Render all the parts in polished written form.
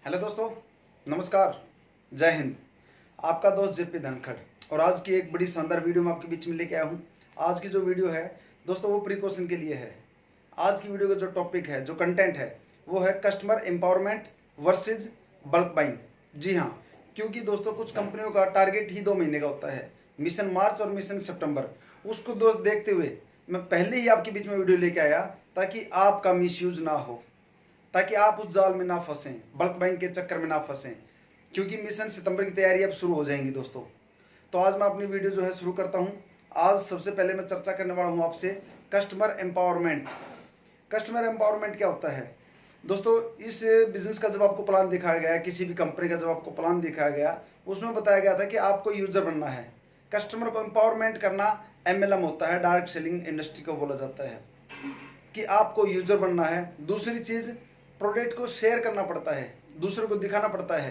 Hello दोस्तों, नमस्कार, जय हिंद। आपका दोस्त जेपी धनखड़ और आज की एक बड़ी शानदार वीडियो मैं आपके बीच में लेके आया हूँ। आज की जो वीडियो है दोस्तों वो प्रिकॉशन के लिए है। आज की वीडियो का जो टॉपिक है, जो कंटेंट है, वो है customer empowerment versus bulk buying. जी हाँ, क्योंकि दोस्तों कुछ कंपनियों का टारगेट ही 2 महीने का होता है, मिशन मार्च और मिशन सितंबर। उसको दोस्त देखते हुए मैं पहले ही आपके बीच में वीडियो लेके आया ताकि आपका मिसयूज ना हो, ताकि आप उस जाल में ना फंसें, बल्क बाइंग के चक्कर में ना फंसें, क्योंकि मिशन सितंबर की तैयारी अब शुरू हो जाएंगी दोस्तों। तो आज मैं अपनी वीडियो जो है शुरू करता हूं। आज सबसे पहले मैं चर्चा करने वाला हूं आपसे कस्टमर एम्पावरमेंट। कस्टमर एम्पावरमेंट क्या होता है दोस्तों? इस बिजनेस का जब आपको प्लान दिखाया गया, किसी भी कंपनी का जब आपको प्लान दिखाया गया, उसमें बताया गया था कि आपको यूजर बनना है। कस्टमर को एम्पावरमेंट करना MLM होता है, डायरेक्ट सेलिंग इंडस्ट्री को बोला जाता है, कि आपको यूजर बनना है। दूसरी चीज़, प्रोडक्ट को शेयर करना पड़ता है, दूसरे को दिखाना पड़ता है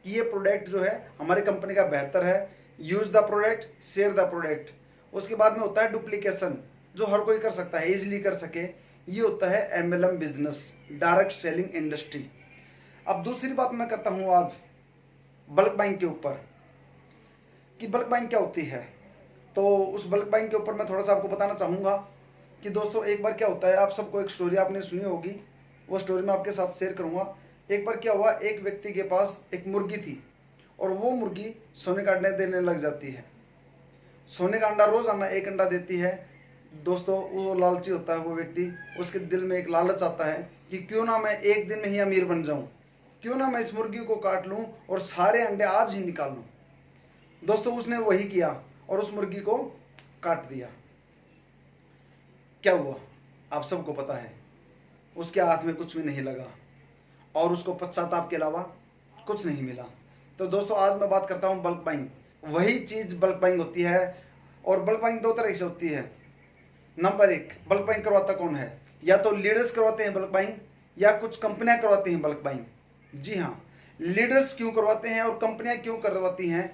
कि ये प्रोडक्ट जो है हमारी कंपनी का बेहतर है। Use the product, share the product. उसके बाद में होता है डुप्लीकेशन, जो हर कोई कर सकता है, इजीली कर सके। ये होता है MLM business, direct selling industry. अब दूसरी बात मैं करता हूँ आज बल्क बाइंग के ऊपर, कि बल्क बाइंग क्या होती है। तो उस बल्क बाइंग के ऊपर मैं थोड़ा सा आपको बताना चाहूँगा कि दोस्तों एक बार क्या होता है, आप सबको एक स्टोरी आपने सुनी होगी, वो स्टोरी मैं आपके साथ शेयर करूँगा। एक बार क्या हुआ, एक व्यक्ति के पास एक मुर्गी थी और वो मुर्गी सोने का अंडा देने लग जाती है। सोने का अंडा रोज़ाना 1 अंडा देती है। दोस्तों वो लालची होता है वो व्यक्ति, उसके दिल में एक लालच आता है कि क्यों ना मैं एक दिन में ही अमीर बन जाऊं, क्यों ना मैं इस मुर्गी को काट लूं और सारे अंडे आज ही निकाल लूं। दोस्तों उसने वही किया और उस मुर्गी को काट दिया। क्या हुआ आप सबको पता है, उसके हाथ में कुछ भी नहीं लगा और उसको पश्चाताप के अलावा कुछ नहीं मिला। तो दोस्तों आज मैं बात करता हूँ बल्क बाइंग। वही चीज़ बल्क बाइंग होती है, और बल्क बाइंग 2 तरह से होती है। नंबर 1, बल्क बाइंग करवाता कौन है? या तो लीडर्स करवाते हैं बल्क बाइंग, या कुछ कंपनियां करवाती हैं बल्क बाइंग। जी हाँ, लीडर्स क्यों करवाते हैं और कंपनियां क्यों करवाती हैं,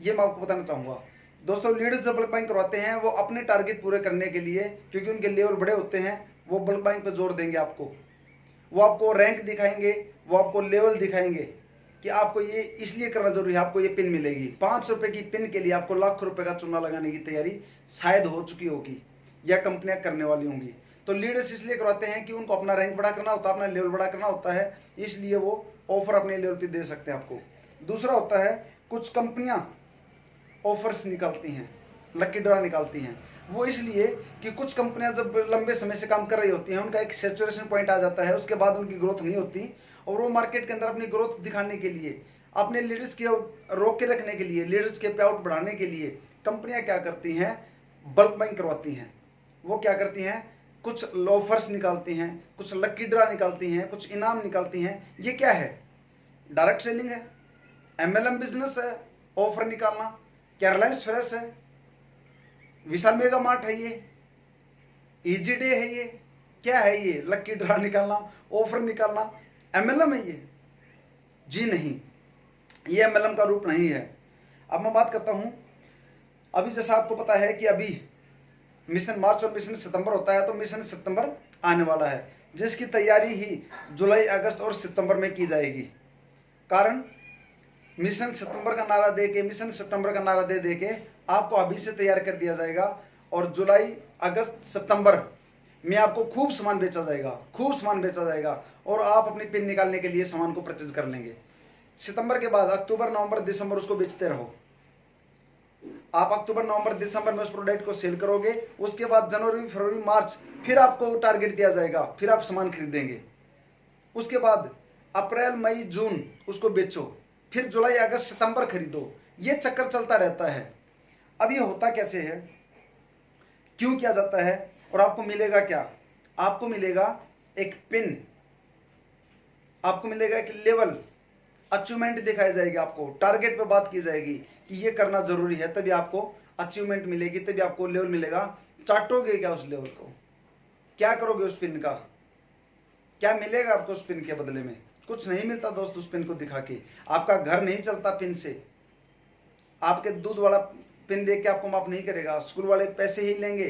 ये मैं आपको बताना चाहूँगा। दोस्तों लीडर्स जब बल्क बाइंग करवाते हैं वो अपने टारगेट पूरे करने के लिए, क्योंकि उनके लेवल बड़े होते हैं, वो बल्क बाइंग पर जोर देंगे आपको। वो आपको रैंक दिखाएंगे, वो आपको लेवल दिखाएंगे कि आपको ये इसलिए करना जरूरी है, आपको ये पिन मिलेगी। 5 रुपए की पिन के लिए आपको लाख रुपए का चूना लगाने की तैयारी शायद हो चुकी होगी या कंपनियां करने वाली होंगी। तो लीडर्स इसलिए करवाते हैं कि उनको अपना रैंक बड़ा करना होता है, अपना लेवल बड़ा करना होता है, इसलिए वो ऑफर अपने लेवल पे दे सकते हैं आपको। दूसरा होता है, कुछ कंपनियां ऑफर्स निकालती हैं, लकी ड्रा निकालती हैं। वो इसलिए कि कुछ कंपनियां जब लंबे समय से काम कर रही होती हैं, उनका एक सैचुरेशन पॉइंट आ जाता है, उसके बाद उनकी ग्रोथ नहीं होती, और वो मार्केट के अंदर अपनी ग्रोथ दिखाने के लिए, अपने लीडर्स के रोक के रखने के लिए, लीडर्स के पे आउट बढ़ाने के लिए कंपनियां क्या करती हैं, बल्क बाइंग करवाती हैं। वो क्या करती हैं, कुछ ऑफर्स निकालती हैं, कुछ लकी ड्रा निकालती हैं, कुछ इनाम निकालती हैं। ये क्या है? डायरेक्ट सेलिंग है, MLM बिजनेस है। ऑफर निकालना क्या रिलायंस फ्रेश है, विशाल मेगा मार्ट है, ये इजी डे है, ये क्या है? ये लकी ड्रा निकालना, ऑफर निकालना MLM है ये? जी नहीं, ये MLM का रूप नहीं है। अब मैं बात करता हूं, अभी जैसा आपको पता है कि अभी मिशन मार्च और मिशन सितंबर होता है, तो मिशन सितंबर आने वाला है, जिसकी तैयारी ही जुलाई, अगस्त और सितंबर में की जाएगी। कारण मिशन सितंबर का नारा दे के, मिशन सितंबर का नारा दे के आपको अभी से तैयार कर दिया जाएगा, और जुलाई, अगस्त, सितंबर में आपको खूब सामान बेचा जाएगा, खूब सामान बेचा जाएगा, और आप अपनी पिन निकालने के लिए सामान को परचेज कर लेंगे। सितंबर के बाद अक्टूबर, नवंबर, दिसंबर उसको बेचते रहो। आप अक्टूबर, नवंबर, दिसंबर में उस प्रोडक्ट को सेल करोगे, उसके बाद जनवरी, फरवरी, मार्च फिर आपको टारगेट दिया जाएगा, फिर आप सामान खरीदेंगे। उसके बाद अप्रैल, मई, जून उसको बेचो, फिर जुलाई, अगस्त, सितंबर खरीदो। ये चक्कर चलता रहता है। अब ये होता कैसे है, क्यों किया जाता है, और आपको मिलेगा क्या? आपको मिलेगा एक पिन, आपको मिलेगा एक लेवल, अचीवमेंट दिखाई जाएगी, आपको टारगेट पे बात की जाएगी कि ये करना जरूरी है, तभी आपको अचीवमेंट मिलेगी, तभी आपको लेवल मिलेगा। चाटोगे क्या उस लेवल को? क्या करोगे उस पिन का? क्या मिलेगा आपको उस पिन के बदले में? कुछ नहीं मिलता दोस्त उस पिन को दिखा के। आपका घर नहीं चलता पिन से। आपके दूध वाला पिन देख के आपको माफ नहीं करेगा, स्कूल वाले पैसे ही लेंगे,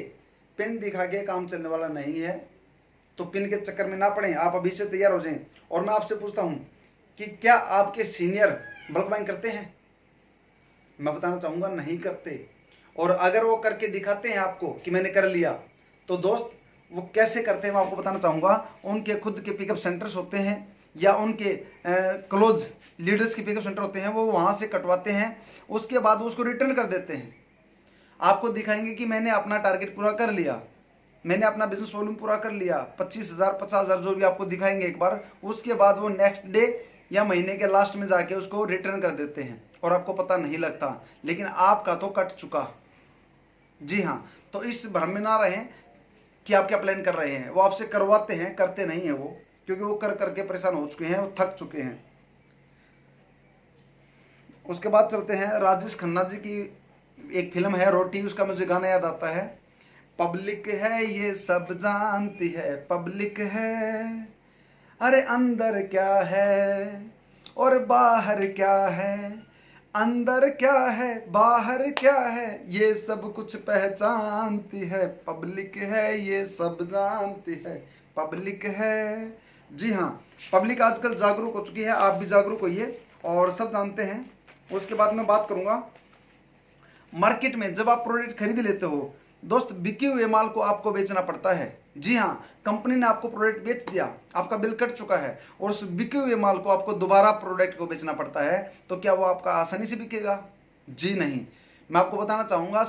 पिन दिखा के काम चलने वाला नहीं है। तो पिन के चक्कर में ना पड़े, आप अभी से तैयार हो जाएं। और मैं आपसे पूछता हूं, कि क्या आपके सीनियर बल्क बाइंग करते हैं? मैं बताना चाहूँगा नहीं करते। और अगर वो करके दिखाते हैं आपको कि मैंने कर लिया, तो दोस्त वो कैसे करते हैं मैं आपको बताना चाहूँगा। उनके खुद के पिकअप सेंटर्स होते हैं या उनके क्लोज लीडर्स के पिकअप सेंटर होते हैं, वो वहाँ से कटवाते हैं, उसके बाद उसको रिटर्न कर देते हैं। आपको दिखाएंगे कि मैंने अपना टारगेट पूरा कर लिया, मैंने अपना बिजनेस वॉल्यूम पूरा कर लिया, 25,000 50,000 जो भी आपको दिखाएंगे एक बार, उसके बाद वो नेक्स्ट डे या महीने के लास्ट में जाके उसको रिटर्न कर देते हैं और आपको पता नहीं लगता, लेकिन आपका तो कट चुका। जी हाँ, तो इस भ्रम में ना रहें कि आप क्या प्लान कर रहे हैं। वो आपसे करवाते हैं, करते नहीं है वो, क्योंकि वो कर करके परेशान हो चुके हैं, वो थक चुके हैं। उसके बाद चलते हैं, राजेश खन्ना जी की एक फिल्म है रोटी, उसका मुझे गाना याद आता है, पब्लिक है ये सब जानती है, पब्लिक है, अरे अंदर क्या है और बाहर क्या है, अंदर क्या है बाहर क्या है, ये सब कुछ पहचानती है, पब्लिक है ये सब जानती है, पब्लिक है। जी हाँ, पब्लिक आजकल जागरूक हो चुकी है, आप भी जागरूक होइए और सब जानते हैं। उसके बाद मैं बात करूंगा, मार्केट में जब आप प्रोडक्ट खरीद लेते हो दोस्त, बिके हुए माल को आपको बेचना पड़ता है। जी हाँ, कंपनी ने आपको प्रोडक्ट बेच दिया, आपका बिल कट चुका है और उस बिके हुए माल को आपको दोबारा प्रोडक्ट को बेचना पड़ता है, तो क्या वो आपका आसानी से बिकेगा? जी नहीं। मैं आपको बताना चाहूँगा,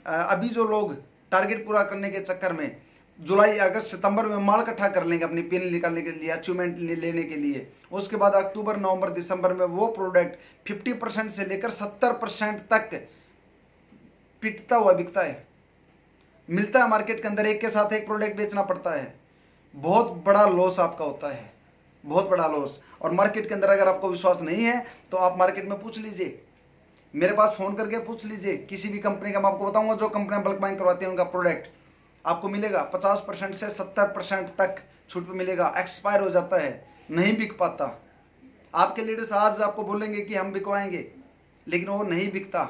अभी जो लोग टारगेट पूरा करने के चक्कर में जुलाई अगस्त सितंबर में माल इकट्ठा कर लेंगे अपनी पिन निकालने के लिए, अचीवमेंट लेने के लिए, उसके बाद अक्टूबर नवंबर दिसंबर में वो प्रोडक्ट 50% से लेकर 70% तक पिटता हुआ बिकता है, मिलता है मार्केट के अंदर, एक के साथ एक प्रोडक्ट बेचना पड़ता है। बहुत बड़ा लॉस आपका होता है, बहुत बड़ा लॉस। और मार्केट के अंदर अगर आपको विश्वास नहीं है तो आप मार्केट में पूछ लीजिए, मेरे पास फ़ोन करके पूछ लीजिए, किसी भी कंपनी का मैं आपको बताऊंगा, जो कंपनियां बल्क बाइंग करवाती हैं उनका प्रोडक्ट आपको मिलेगा 50% से 70% तक छूट पे मिलेगा, एक्सपायर हो जाता है, नहीं बिक पाता। आपके लीडर्स आज आपको बोलेंगे कि हम बिकवाएंगे, लेकिन वो नहीं बिकता,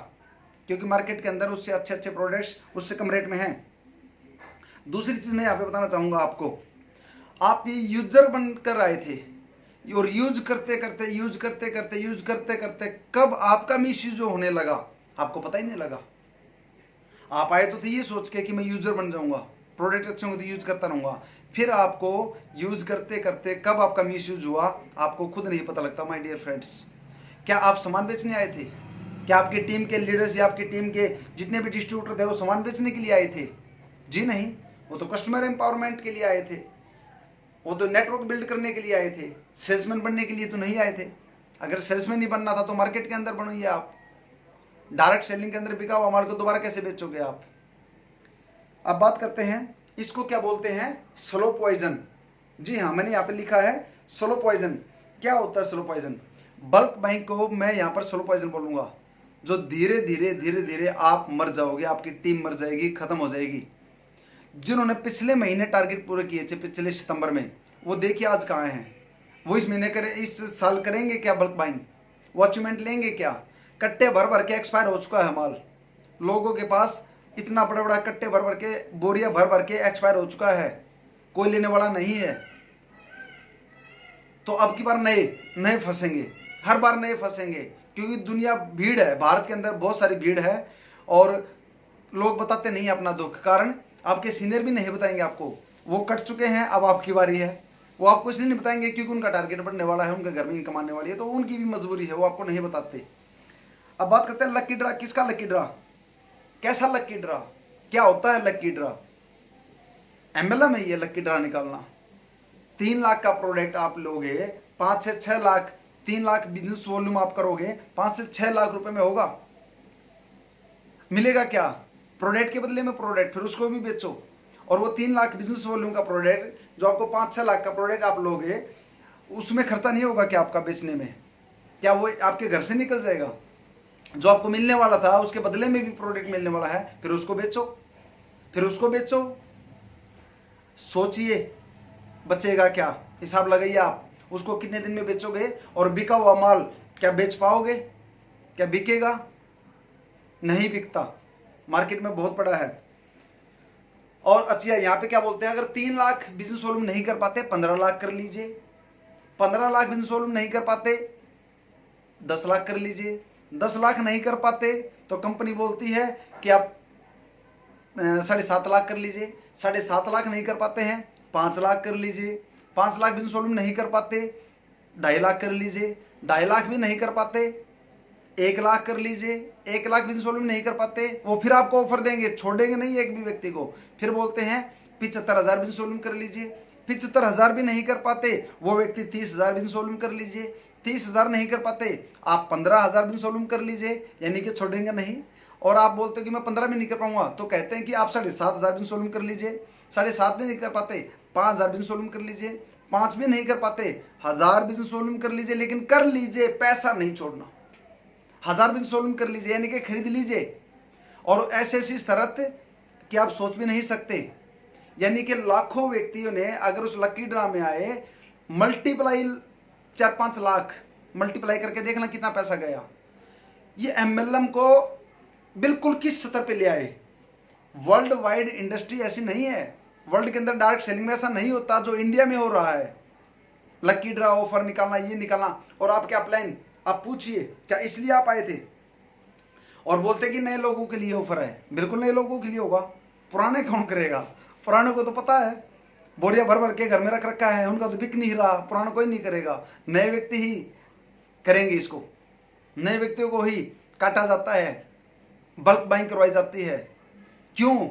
क्योंकि मार्केट के अंदर उससे अच्छे अच्छे प्रोडक्ट्स उससे कम रेट में हैं। दूसरी चीज़ मैं यहाँ पे बताना चाहूँगा आपको, आप ये यूजर बनकर आए थे और यूज करते करते कब आपका मिस यूज होने लगा आपको पता ही नहीं लगा। आप आए तो थे ये सोच के कि मैं यूजर बन जाऊंगा, प्रोडक्ट अच्छे होंगे तो यूज करता रहूंगा, फिर आपको यूज करते करते कब आपका मिस यूज हुआ आपको खुद नहीं पता लगता। माय डियर फ्रेंड्स, क्या आप सामान बेचने आए थे? क्या आपकी टीम के लीडर्स या आपकी टीम के जितने भी डिस्ट्रीब्यूटर थे वो सामान बेचने के लिए आए थे? जी नहीं, वो तो कस्टमर एम्पावरमेंट के लिए आए थे, वो तो नेटवर्क बिल्ड करने के लिए आए थे, सेल्समैन बनने के लिए तो नहीं आए थे। अगर सेल्समैन ही बनना था तो मार्केट के अंदर बनोगे आप, डायरेक्ट सेलिंग के अंदर बिका हुआ माल को दोबारा कैसे बेचोगे आप? अब बात करते हैं, इसको क्या बोलते हैं? Slow poison. जी हाँ, मैंने यहाँ पे लिखा है स्लो पॉइजन। क्या होता है स्लो पॉइजन? बल्क बाइंग को मैं यहाँ पर स्लो पॉइजन बोलूँगा, जो धीरे धीरे आप मर जाओगे, आपकी टीम मर जाएगी, खत्म हो जाएगी। जिन्होंने पिछले महीने टारगेट पूरे किए थे पिछले सितंबर में, वो देखिए आज कहाँ हैं। वो इस महीने करे, इस साल करेंगे क्या बल्क बाइंग? वो अचीवमेंट लेंगे क्या? कट्टे भर भर के एक्सपायर हो चुका है माल, लोगों के पास इतना बड़ा बड़ा कट्टे भर भर के, बोरिया भर भर के एक्सपायर हो चुका है, कोई लेने वाला नहीं है। तो अब की बार नए फंसेंगे, हर बार नए फंसेंगे, क्योंकि दुनिया भीड़ है, भारत के अंदर बहुत सारी भीड़ है और लोग बताते नहीं अपना दुख। कारण आपके सीनियर भी नहीं बताएंगे आपको, वो कट चुके हैं, अब आपकी बारी है। वो आपको इसलिए नहीं बताएंगे क्योंकि उनका टारगेट बढ़ने वाला है, उनके घर में इनकम आने वाली है, तो उनकी भी मजबूरी है, वो आपको नहीं बताते। अब बात करते हैं लकी ड्रा। किसका लकी ड्रा? कैसा लकी ड्रा? क्या होता है लकी ड्रा? एमएलएम है ये लकी ड्रा निकालना। 3 लाख का प्रोडक्ट आप लोगे, 5 से 6 लाख, 3 लाख बिजनेस वॉल्यूम आप करोगे, 5 से 6 लाख रुपए में होगा। मिलेगा क्या? प्रोडक्ट के बदले में प्रोडक्ट, फिर उसको भी बेचो। और वो 3 लाख बिजनेस वॉल्यूम का प्रोडक्ट जो आपको 5-6 लाख का प्रोडक्ट आप लोगे, उसमें खर्चा नहीं होगा क्या आपका बेचने में? क्या वो आपके घर से निकल जाएगा? जो आपको मिलने वाला था उसके बदले में भी प्रोडक्ट मिलने वाला है, फिर उसको बेचो। सोचिए बचेगा क्या, हिसाब लगाइए आप, उसको कितने दिन में बेचोगे और बिका हुआ माल क्या बेच पाओगे? क्या बिकेगा? नहीं बिकता, मार्केट में बहुत बड़ा है। और अच्छा, यहाँ पे क्या बोलते हैं, अगर 3 लाख बिजनेस वॉल्यूम नहीं कर पाते 15 लाख कर लीजिए, 15 लाख बिजनेस वॉल्यूम नहीं कर पाते, 10 लाख कर लीजिए। 10 लाख नहीं कर पाते तो कंपनी बोलती है कि आप 7.5 लाख कर लीजिए। 7.5 लाख नहीं कर पाते हैं, 5 लाख कर लीजिए। 5 लाख बिजनेस वॉल्यूम नहीं कर पाते, 2.5 लाख कर लीजिए। 2.5 लाख भी नहीं कर पाते, 1 लाख कर लीजिए। 1 लाख बिजनेस वॉल्यूम नहीं कर पाते, वो फिर आपको ऑफर देंगे, छोड़ेंगे नहीं एक भी व्यक्ति को। फिर बोलते हैं 75,000 बिजनेस वॉल्यूम कर लीजिए। 75,000 भी नहीं कर पाते, वो व्यक्ति 30,000 बिजनेस वॉल्यूम कर लीजिए। 30,000 नहीं कर पाते, आप 15,000 बिजनेस वॉल्यूम कर लीजिए, यानी कि छोड़ेंगे नहीं। और आप बोलते हो कि मैं 15 भी नहीं कर पाऊंगा, तो कहते हैं कि आप 7,500 बिजनेस वॉल्यूम कर लीजिए। 7.5 भी नहीं कर पाते, 5,000 बिजनेस वॉल्यूम कर लीजिए। 5 भी नहीं कर पाते, 1,000 बिजनेस वॉल्यूम कर लीजिए, लेकिन कर लीजिए, पैसा नहीं छोड़ना। 1,000 बिजनेस वॉल्यूम कर लीजिए, यानी कि खरीद लीजिए। और ऐसी ऐसी शर्त कि आप सोच भी नहीं सकते, यानी कि लाखों व्यक्तियों ने अगर उस लकी ड्रा में आए, मल्टीप्लाई 4-5 लाख मल्टीप्लाई करके देखना कितना पैसा गया। ये एमएलएम को बिल्कुल किस स्तर पे ले आए। वर्ल्ड वाइड इंडस्ट्री ऐसी नहीं है, वर्ल्ड के अंदर डायरेक्ट सेलिंग में ऐसा नहीं होता जो इंडिया में हो रहा है। लकी ड्रा ऑफर निकालना, ये निकालना। और आप क्या प्लान, आप पूछिए क्या इसलिए आप आए थे? और बोलते कि नए लोगों के लिए ऑफर है, बिल्कुल नए लोगों के लिए होगा, पुराने कौन करेगा? पुराने को तो पता है, बोरिया भर भर के घर में रख रखा है, उनका तो बिक नहीं रहा, पुराना कोई नहीं करेगा। नए व्यक्ति ही करेंगे इसको, नए व्यक्तियों को ही काटा जाता है, बल्क बाइंग करवाई जाती है। क्यों?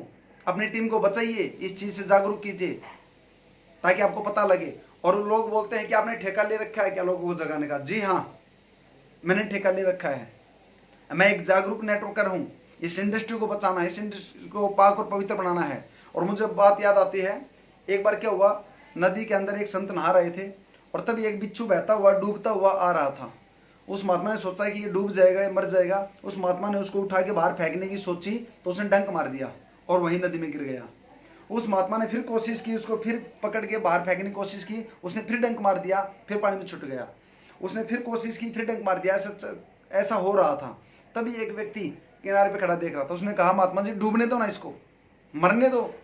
अपनी टीम को बचाइए, इस चीज से जागरूक कीजिए ताकि आपको पता लगे। और लोग बोलते हैं कि आपने ठेका ले रखा है क्या लोगों को जगाने का? जी हाँ, मैंने ठेका ले रखा है। मैं एक जागरूक नेटवर्कर हूं। इस इंडस्ट्री को बचाना है, इस इंडस्ट्री को पाक और पवित्र बनाना है। और मुझे बात याद आती है, एक बार क्या हुआ, नदी के अंदर एक संत नहा रहे थे और तभी एक बिच्छू बहता हुआ डूबता हुआ आ रहा था। उस महात्मा ने सोचा कि ये डूब जाएगा, ये मर जाएगा। उस महात्मा ने उसको उठा के बाहर फेंकने की सोची तो उसने डंक मार दिया और वहीं नदी में गिर गया। उस महात्मा ने फिर कोशिश की, उसको फिर पकड़ के बाहर फेंकने की कोशिश की, उसने फिर डंक मार दिया, फिर पानी में छूट गया। उसने फिर कोशिश की, फिर डंक मार दिया। ऐसा हो रहा था। तभी एक व्यक्ति किनारे पे खड़ा देख रहा था। उसने कहा, महात्मा जी डूबने दो ना, इसको मरने दो।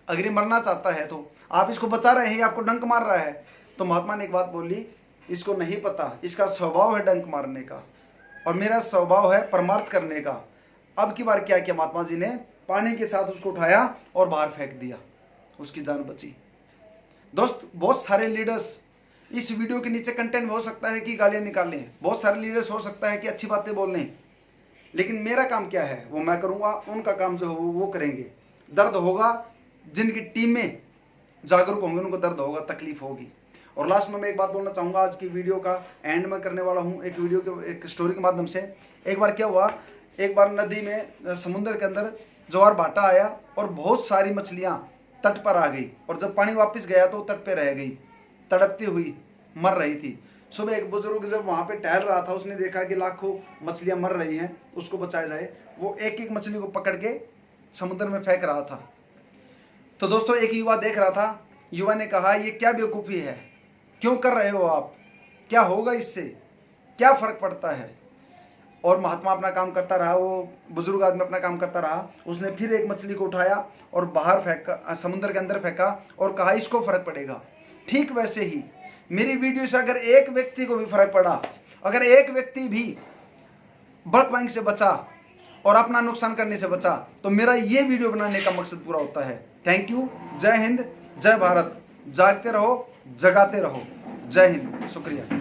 अगर ये मरना चाहता है तो आप इसको बचा रहे हैं, आपको डंक मार रहा है। तो महात्मा ने एक बात बोली, इसको नहीं पता, इसका स्वभाव है डंक मारने का और मेरा स्वभाव है परमार्थ करने का। अब की बार क्या किया महात्मा जी ने, पानी के साथ उसको उठाया और बाहर फेंक दिया, उसकी जान बची। दोस्त, बहुत सारे लीडर्स इस वीडियो के नीचे कंटेंट हो सकता है कि गालियां निकालें, बहुत सारे लीडर्स हो सकता है कि अच्छी बातें बोल लें, लेकिन मेरा काम क्या है वो मैं करूंगा, उनका काम जो हो वो करेंगे। दर्द होगा, जिनकी टीम में जागरूक होंगे उनको दर्द होगा, तकलीफ होगी। और लास्ट में मैं एक बात बोलना चाहूँगा, आज की वीडियो का एंड में करने वाला हूँ एक वीडियो के एक स्टोरी के माध्यम से। एक बार क्या हुआ, एक बार नदी में समुद्र के अंदर ज्वार भाटा आया और बहुत सारी मछलियाँ तट पर आ गई। और जब पानी वापस गया तो तट पे रह गई, तड़पती हुई मर रही थी। सुबह एक बुजुर्ग जब वहाँ पे टहल रहा था, उसने देखा कि लाखों मछलियाँ मर रही हैं, उसको बचाया जाए। वो एक एक मछली को पकड़ के समुद्र में फेंक रहा था। तो दोस्तों, एक युवा देख रहा था। युवा ने कहा, ये क्या बेवकूफ़ी है, क्यों कर रहे हो आप, क्या होगा इससे, क्या फर्क पड़ता है? और महात्मा अपना काम करता रहा, वो बुजुर्ग आदमी अपना काम करता रहा। उसने फिर एक मछली को उठाया और बाहर फेंका, समुद्र के अंदर फेंका और कहा इसको फर्क पड़ेगा। ठीक वैसे ही मेरी वीडियो से अगर एक व्यक्ति को भी फर्क पड़ा, अगर एक व्यक्ति भी बल्क बाइंग से बचा और अपना नुकसान करने से बचा, तो मेरा ये वीडियो बनाने का मकसद पूरा होता है। Thank you. जय हिंद, जय भारत। जागते रहो, जगाते रहो। जय हिंद, शुक्रिया।